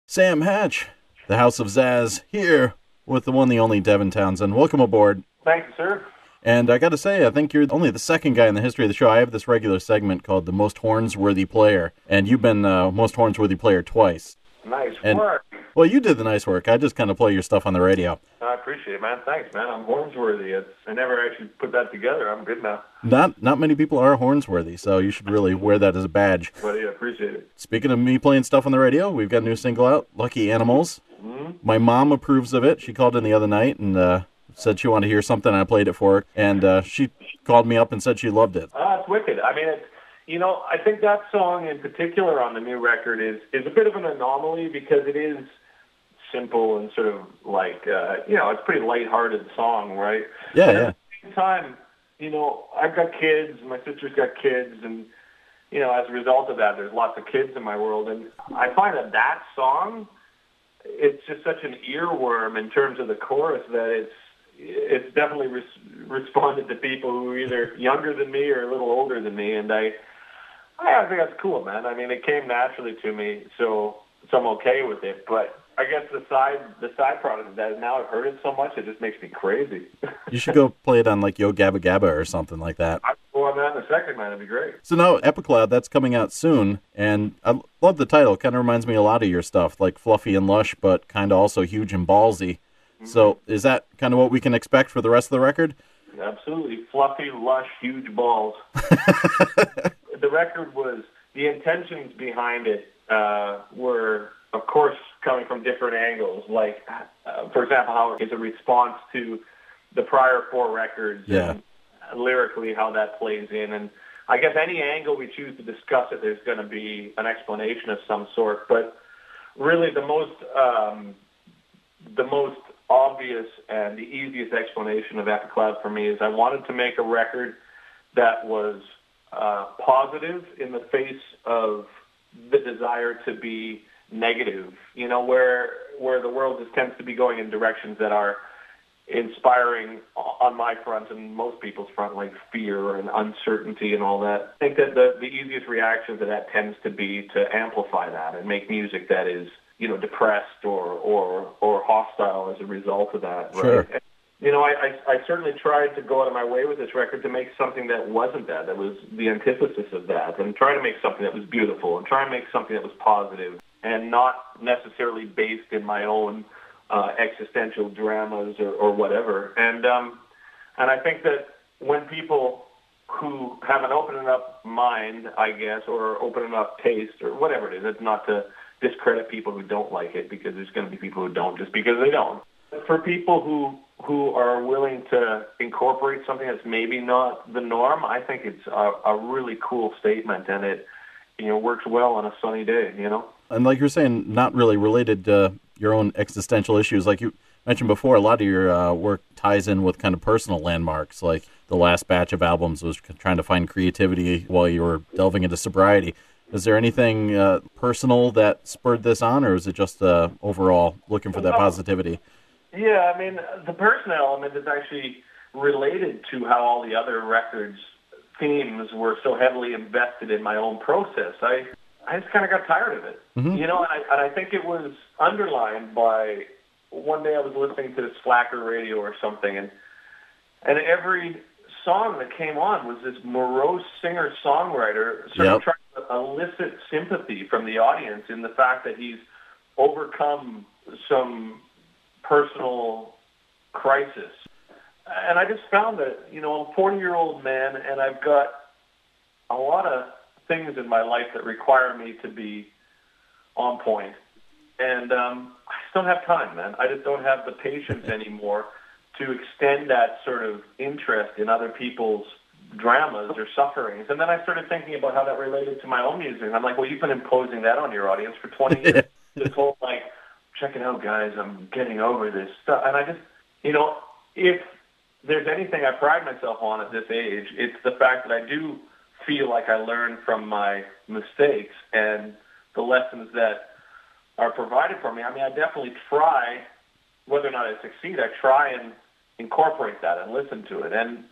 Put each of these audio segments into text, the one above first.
Sam Hatch, the House of Zazz, here with the one, the only Devin Townsend. Welcome aboard. Thank you, sir. And I got to say, I think you're only the second guy in the history of the show. I have this regular segment called the Most Horns-Worthy Player, and you've been Most Horns-Worthy Player twice. Nice work. Well, you did the nice work. I just kind of play your stuff on the radio. I appreciate it, man. Thanks, man. I'm Hornsworthy. I never actually put that together. I'm good now. Not many people are Hornsworthy, so you should really wear that as a badge. But yeah, appreciate it. Speaking of me playing stuff on the radio, we've got a new single out, Lucky Animals. Mm-hmm. My mom approves of it. She called in the other night and said she wanted to hear something, and I played it for her. And she called me up and said she loved it. It's wicked. I mean, I think that song in particular on the new record is a bit of an anomaly because it is simple and sort of like, it's a pretty lighthearted song, right? Yeah, but yeah. At the same time, I've got kids, my sister's got kids, and, as a result of that, there's lots of kids in my world. And I find that song, it's just such an earworm in terms of the chorus that it's definitely responded to people who are either younger than me or a little older than me. And I think that's cool, man. I mean, it came naturally to me, so I'm okay with it. But I guess the side product of that is now I've heard it so much, it just makes me crazy. You should go play it on like Yo Gabba Gabba or something like that. Well, man, the second, man, it'd be great. So now Epicloud, that's coming out soon, and I love the title. It kind of reminds me a lot of your stuff, like fluffy and lush, but kind of also huge and ballsy. Mm-hmm. So is that kind of what we can expect for the rest of the record? Absolutely. Fluffy, lush, huge balls. The record the intentions behind it were, of course, coming from different angles. Like, for example, how it's a response to the prior four records. Yeah. And lyrically how that plays in. And I guess any angle we choose to discuss it, there's going to be an explanation of some sort. But really the most obvious and the easiest explanation of Epicloud for me is I wanted to make a record that was positive in the face of the desire to be negative, where the world just tends to be going in directions that are inspiring on my front and most people's front, like fear and uncertainty and all that. I think that the easiest reaction to that tends to be to amplify that and make music that is, depressed or hostile as a result of that. Sure. Right? I certainly tried to go out of my way with this record to make something that wasn't that was the antithesis of that, and try to make something that was beautiful and try and make something that was positive and not necessarily based in my own existential dramas or whatever. And I think that when people who have an open enough mind, I guess, or open enough taste or whatever it is, it's not to discredit people who don't like it, because there's going to be people who don't just because they don't. For people who are willing to incorporate something that's maybe not the norm, I think it's a really cool statement, and it works well on a sunny day, And like you're saying, not really related to your own existential issues. Like you mentioned before, a lot of your work ties in with kind of personal landmarks. Like the last batch of albums was trying to find creativity while you were delving into sobriety. Is there anything personal that spurred this on, or is it just overall looking for that positivity? Yeah, I mean, the personal element is actually related to how all the other records' themes were so heavily invested in my own process. I just kind of got tired of it, Mm-hmm. and I think it was underlined by one day I was listening to Slacker radio or something, and every song that came on was this morose singer-songwriter sort of trying to elicit sympathy from the audience in the fact that he's overcome some personal crisis. And I just found that, I'm a 40-year-old man, and I've got a lot of things in my life that require me to be on point. And I just don't have time, man. I just don't have the patience anymore to extend that sort of interest in other people's dramas or sufferings. And then I started thinking about how that related to my own music. And I'm like, well, you've been imposing that on your audience for 20 years. This whole, like, check it out, guys, I'm getting over this stuff. And I just, if there's anything I pride myself on at this age, it's the fact that I do feel like I learn from my mistakes and the lessons that are provided for me. I mean, I definitely try, whether or not I succeed, I try and incorporate that and listen to it. And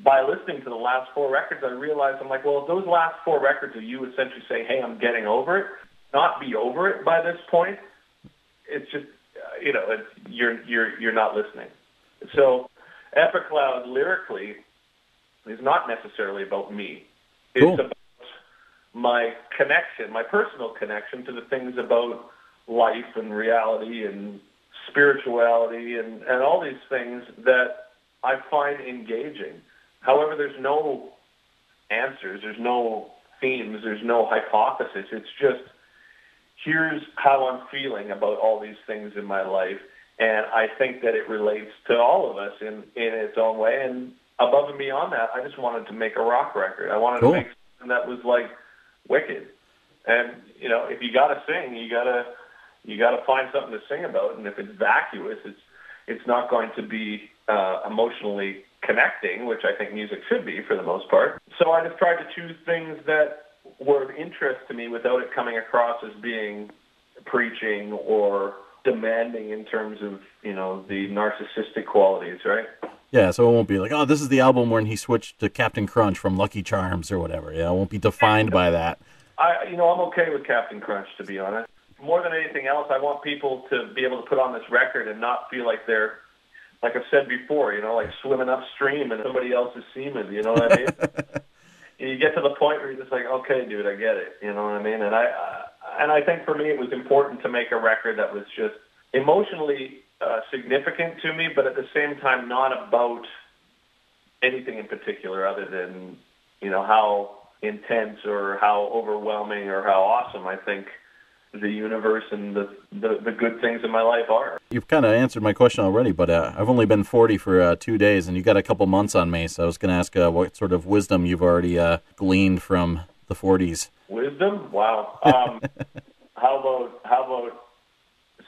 by listening to the last four records, I realized, I'm like, well, if those last four records are you essentially saying, hey, I'm getting over it, not be over it by this point. It's just, you're not listening. So Epicloud lyrically is not necessarily about me. Cool. It's about my connection, my personal connection to the things about life and reality and spirituality and all these things that I find engaging. However, there's no answers, there's no themes, there's no hypothesis. It's just, here's how I'm feeling about all these things in my life. And I think that it relates to all of us in its own way. And above and beyond that, I just wanted to make a rock record. I wanted to make something that was like wicked. And, if you got to sing, you got to find something to sing about. And if it's vacuous, it's not going to be emotionally connecting, which I think music should be for the most part. So I just tried to choose things that were of interest to me without it coming across as being preaching or demanding in terms of, the narcissistic qualities, right? Yeah, so it won't be like, oh, this is the album when he switched to Captain Crunch from Lucky Charms or whatever. Yeah, it won't be defined by that. I'm okay with Captain Crunch, to be honest. More than anything else, I want people to be able to put on this record and not feel like they're, like I've said before, like swimming upstream in somebody else's semen, you know what I mean? You get to the point where you're just like, okay, dude, I get it, you know what I mean? And I think for me it was important to make a record that was just emotionally significant to me, but at the same time not about anything in particular other than, how intense or how overwhelming or how awesome I think the universe and the good things in my life are. You've kind of answered my question already, but I've only been 40 for 2 days, and you got a couple months on me, so I was going to ask what sort of wisdom you've already gleaned from the 40s. Wisdom? Wow. How about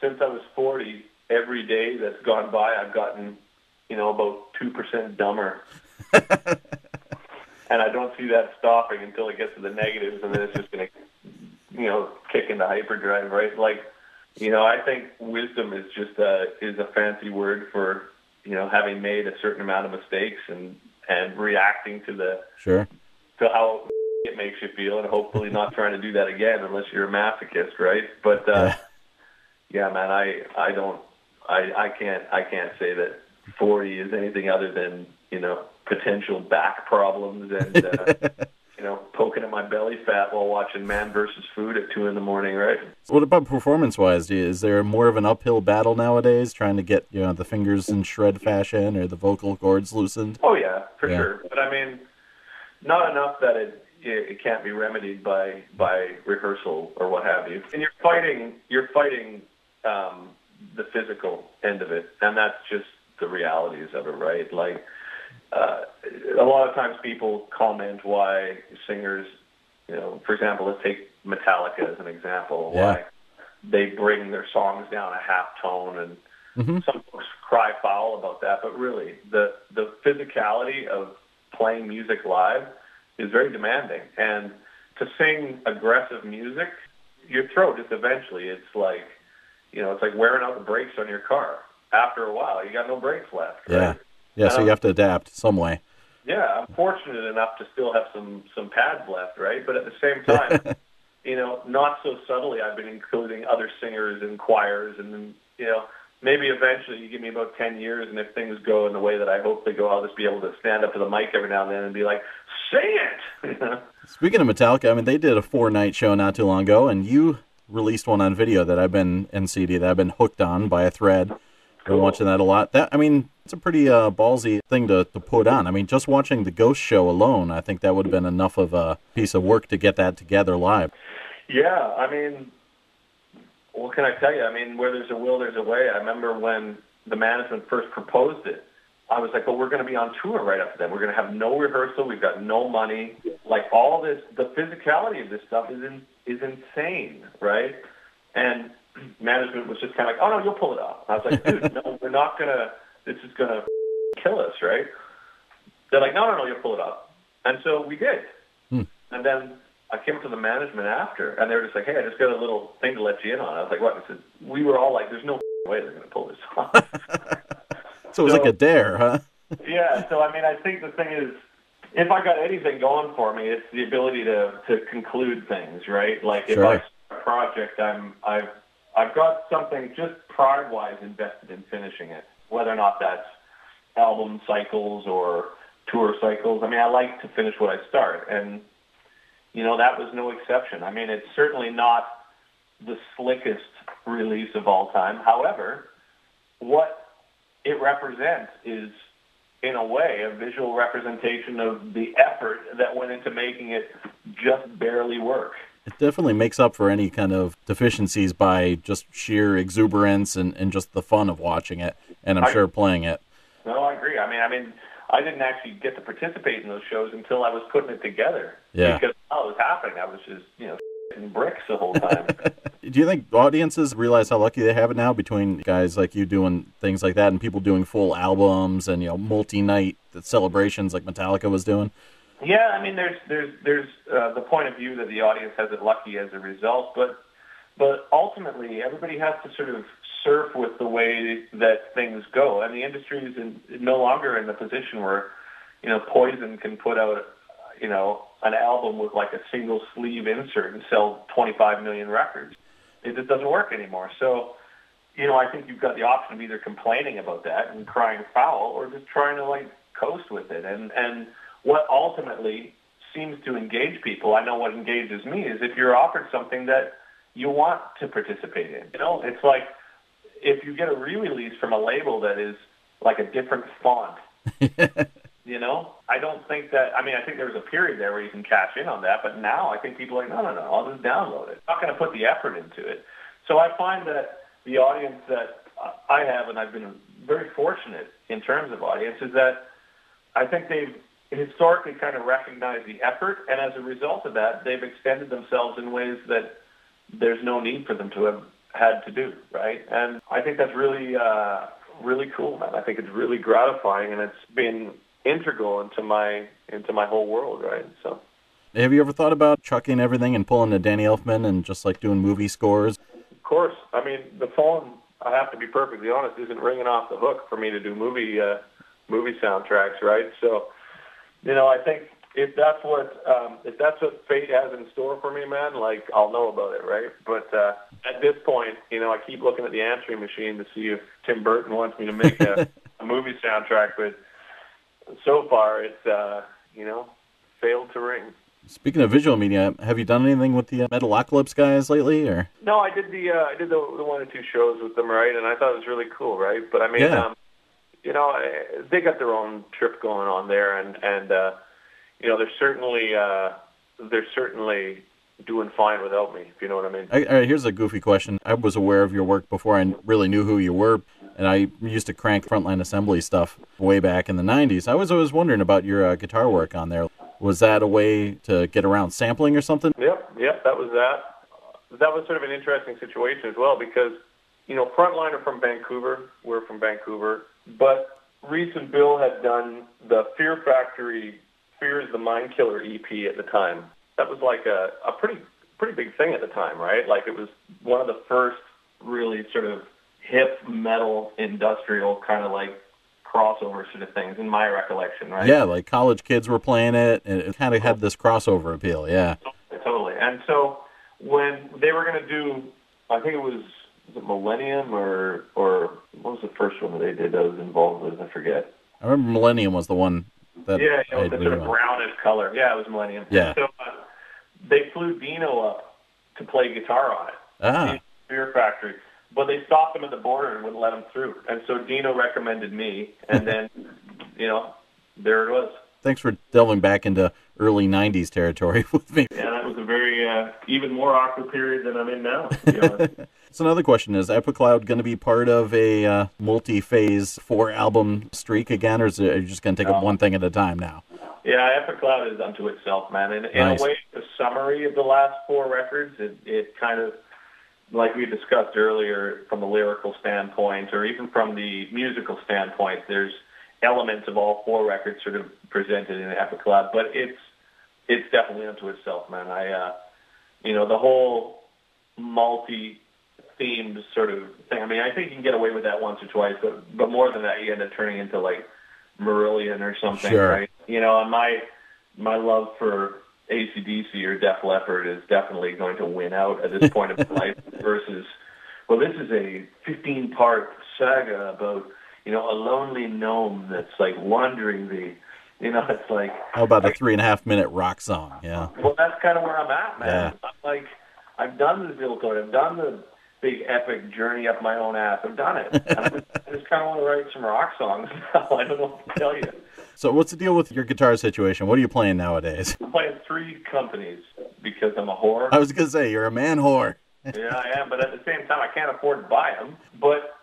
since I was 40, every day that's gone by, I've gotten, about 2% dumber. And I don't see that stopping until it gets to the negatives, and then it's just going to, kick into hyperdrive, right? Like, I think wisdom is just is a fancy word for, having made a certain amount of mistakes and reacting to to how it makes you feel, and hopefully not trying to do that again unless you're a masochist, right? But yeah, man, I can't say that 40 is anything other than potential back problems and poking at my belly fat while watching Man vs. Food at 2 a.m, right? What about performance-wise? Is there more of an uphill battle nowadays, trying to get the fingers in shred fashion or the vocal cords loosened? Oh yeah, for sure. But I mean, not enough that it can't be remedied by rehearsal or what have you. And you're fighting the physical end of it, and that's just the realities of it, right? Like. A lot of times people comment why singers, for example, let's take Metallica as an example, why they bring their songs down a half tone, and some folks cry foul about that, but really, the physicality of playing music live is very demanding, and to sing aggressive music, your throat just eventually, it's like wearing out the brakes on your car. After a while, you got no brakes left, right? Yeah, so you have to adapt some way. Yeah, I'm fortunate enough to still have some pads left, right? But at the same time, not so subtly, I've been including other singers and choirs, and maybe eventually you give me about 10 years, and if things go in the way that I hope they go, I'll just be able to stand up to the mic every now and then and be like, sing it! Speaking of Metallica, I mean, they did a 4-night show not too long ago, and you released one on video that I've been hooked on by a thread. Cool. Been watching that a lot. It's a pretty ballsy thing to put on. I mean, just watching the Ghost show alone, I think that would have been enough of a piece of work to get that together live. Yeah, I mean, what can I tell you? I mean, where there's a will, there's a way. I remember when the management first proposed it, I was like, well, we're going to be on tour right after that. We're going to have no rehearsal. We've got no money. Like, all this, the physicality of this stuff is insane, right? And management was just kind of like, oh, no, you'll pull it off. I was like, dude, no, we're not going to, this is going to kill us, right? They're like, no, you'll pull it off. And so we did. And then I came to the management after, and they were just like, hey, I just got a little thing to let you in on. I was like, what? I said, we were all like, there's no way they're going to pull this off. So it was like a dare, huh? Yeah, so I mean, I think the thing is, if I got anything going for me, it's the ability to conclude things, right? Like if I project, I've got something just pride-wise invested in finishing it, whether or not that's album cycles or tour cycles. I mean, I like to finish what I start, and that was no exception. I mean, it's certainly not the slickest release of all time. However, what it represents is, in a way, a visual representation of the effort that went into making it just barely work. It definitely makes up for any kind of deficiencies by just sheer exuberance and just the fun of watching it, and I'm sure playing it. No, I agree. I mean, I didn't actually get to participate in those shows until I was putting it together. Yeah. Because while it was happening, I was just, shitting bricks the whole time. Do you think audiences realize how lucky they have it now between guys like you doing things like that and people doing full albums and, multi-night celebrations like Metallica was doing? Yeah, I mean, there's the point of view that the audience has it lucky as a result, but ultimately everybody has to sort of surf with the way that things go, and the industry is no longer in the position where, Poison can put out, an album with like a single sleeve insert and sell 25 million records. It just doesn't work anymore. So, I think you've got the option of either complaining about that and crying foul, or just trying to coast with it. And what ultimately seems to engage people, I know what engages me, is if you're offered something that you want to participate in. It's like if you get a re-release from a label that is like a different font, I don't think that, I think there was a period there where you can cash in on that, but now I think people are like, no, I'll just download it. I'm not going to put the effort into it. So I find that the audience that I have, and I've been very fortunate in terms of audience, is that I think they've historically kind of recognized the effort, and as a result of that, they've extended themselves in ways that there's no need for them to have had to do, right? And I think that's really, really cool, man. I think it's really gratifying, and it's been integral into my whole world, right? So, have you ever thought about chucking everything and pulling a Danny Elfman and just doing movie scores? Of course. I mean, the phone, I have to be perfectly honest, isn't ringing off the hook for me to do movie soundtracks, right? So, I think if that's what fate has in store for me, man, I'll know about it, right? But at this point, I keep looking at the answering machine to see if Tim Burton wants me to make a movie soundtrack, but so far it's failed to ring. Speaking of visual media, have you done anything with the Metalocalypse guys lately, or? No, I did the 1 or 2 shows with them, right? And I thought it was really cool, right? But I mean, yeah. They got their own trip going on there, and they're certainly doing fine without me, if you know what I mean. All right, here's a goofy question. I was aware of your work before I really knew who you were, and I used to crank Frontline Assembly stuff way back in the 90s. I was always wondering about your guitar work on there. Was that a way to get around sampling or something? Yep, that was that. That was sort of an interesting situation as well because, Frontline are from Vancouver. We're from Vancouver. But Reese and Bill had done the Fear Factory, Fear is the Mind Killer EP at the time. That was like a pretty big thing at the time, right? It was one of the first really sort of hip metal industrial kind of crossover sort of things in my recollection, right? Yeah, college kids were playing it, and it kind of had this crossover appeal, yeah. Totally. And so when they were going to do, I think was it Millennium or what was the first one that they did that I was involved with? I forget. I remember Millennium was the one that the sort of brownish color. Yeah, it was Millennium. Yeah. So they flew Dino up to play guitar on it. Ah. Fear Factory. But they stopped him at the border and wouldn't let him through. And so Dino recommended me, and then, there it was. Thanks for delving back into early 90s territory with me. Yeah, that was a very, even more awkward period than I'm in now, to be honest. So another question is Epicloud going to be part of a multi-phase 4-album streak again, or are you just going to take it one thing at a time now? Yeah, Epicloud is unto itself, man. In Nice. a way, the summary of the last 4 records, it kind of, like we discussed earlier, from the lyrical standpoint, or even from the musical standpoint, there's elements of all 4 records sort of presented in Epicloud, but it's definitely unto itself, man. The whole multi-themed sort of thing. I think you can get away with that once or twice, but more than that, you end up turning into Marillion or something, sure. right? And my love for AC/DC or Def Leppard is definitely going to win out at this point of life versus, well, this is a 15-part saga about, a lonely gnome that's like wandering it's like... How about a 3.5-minute rock song? Yeah. Well, that's kind of where I'm at, man. Yeah. I'm like, I've done the Epicloud, I've done the big epic journey up my own ass. I've done it. And I just kind of want to write some rock songs now. I don't know what to tell you. So what's the deal with your guitar situation? What are you playing nowadays? I'm playing 3 companies because I'm a whore. I was going to say, you're a man whore. Yeah, I am, but at the same time, I can't afford to buy them. But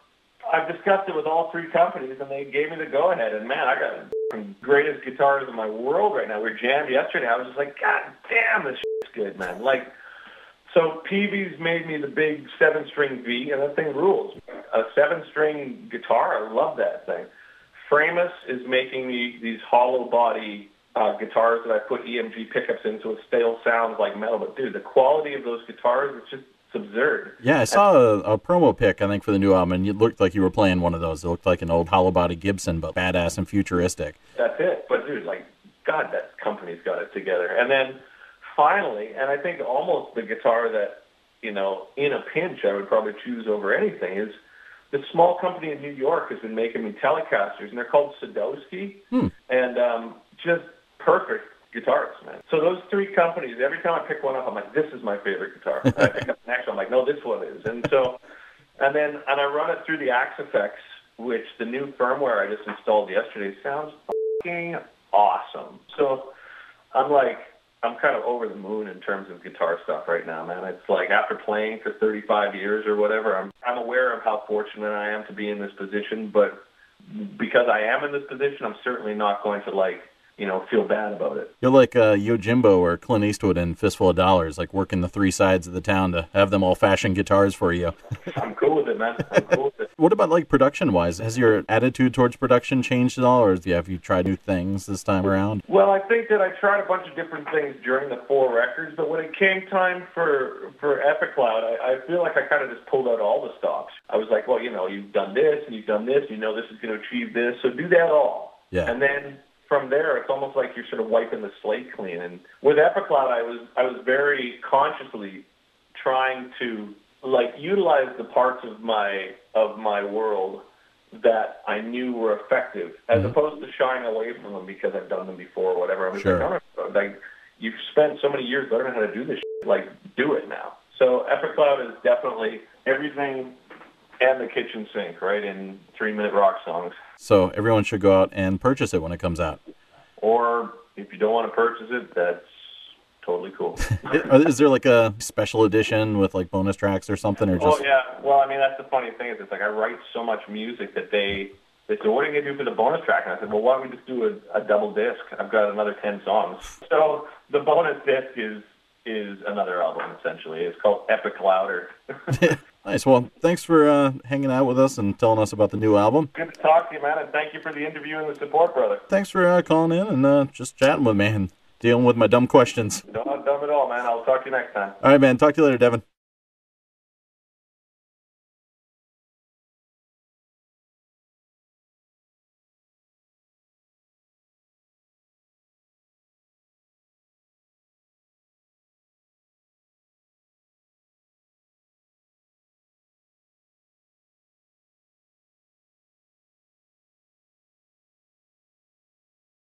I've discussed it with all 3 companies, and they gave me the go-ahead. And, man, I got the greatest guitars in my world right now. We jammed yesterday. I was just like, God damn, this shit's good, man. Like, so Peavy's made me the big 7-string V, and that thing rules. A 7-string guitar, I love that thing. Framus is making me these hollow body guitars that I put EMG pickups in, so it still sounds like metal. But, dude, the quality of those guitars, it's absurd. Yeah, I saw a promo pic, I think, for the new album, and it looked like you were playing one of those. It looked like an old hollow body Gibson, but badass and futuristic. That's it. But, dude, like, God, that company's got it together. And then finally, and I think almost the guitar that, in a pinch I would probably choose over anything is this small company in New York has been making me Telecasters, and they're called Sadowski, and just perfect guitars, man. So those 3 companies, every time I pick one up, I'm like, this is my favorite guitar. And I pick up the next one, I'm like, no, this one is. And I run it through the Axe Effects, which the new firmware I just installed yesterday sounds fucking awesome. So I'm kind of over the moon in terms of guitar stuff right now, man. It's like after playing for 35 years or whatever, I'm aware of how fortunate I am to be in this position, but because I am in this position, I'm certainly not going to feel bad about it. You're like Yojimbo or Clint Eastwood in Fistful of Dollars, like working the 3 sides of the town to have them all fashion guitars for you. I'm cool with it, man. I'm cool with it. What about production-wise? Has your attitude towards production changed at all, or have you tried new things this time around? Well, I think that I tried a bunch of different things during the 4 records, but when it came time for Epicloud, I feel like I kind of just pulled out all the stops. I was like, well, you've done this, and you've done this, this is going to achieve this, so do that all. Yeah. And then from there, it's almost like you're sort of wiping the slate clean. And with Epicloud, I was very consciously trying to utilize the parts of my world that I knew were effective, as opposed to shying away from them because I've done them before or whatever. I was like, you've spent so many years learning how to do this shit, do it now. So Epicloud is definitely everything and the kitchen sink, right, in 3-minute rock songs. So everyone should go out and purchase it when it comes out. Or if you don't want to purchase it, that's totally cool. Is there a special edition with bonus tracks or something? Or just... Oh, yeah. Well, I mean, that's the funny thing is it's I write so much music that they said, what are you going to do for the bonus track? And I said, well, why don't we just do a double disc? I've got another 10 songs. So the bonus disc is another album, essentially. It's called Epiclouder. Nice. Well, thanks for hanging out with us and telling us about the new album. Good to talk to you, man, and thank you for the interview and the support, brother. Thanks for calling in and just chatting with me and dealing with my dumb questions. Not dumb at all, man. I'll talk to you next time. All right, man. Talk to you later, Devin.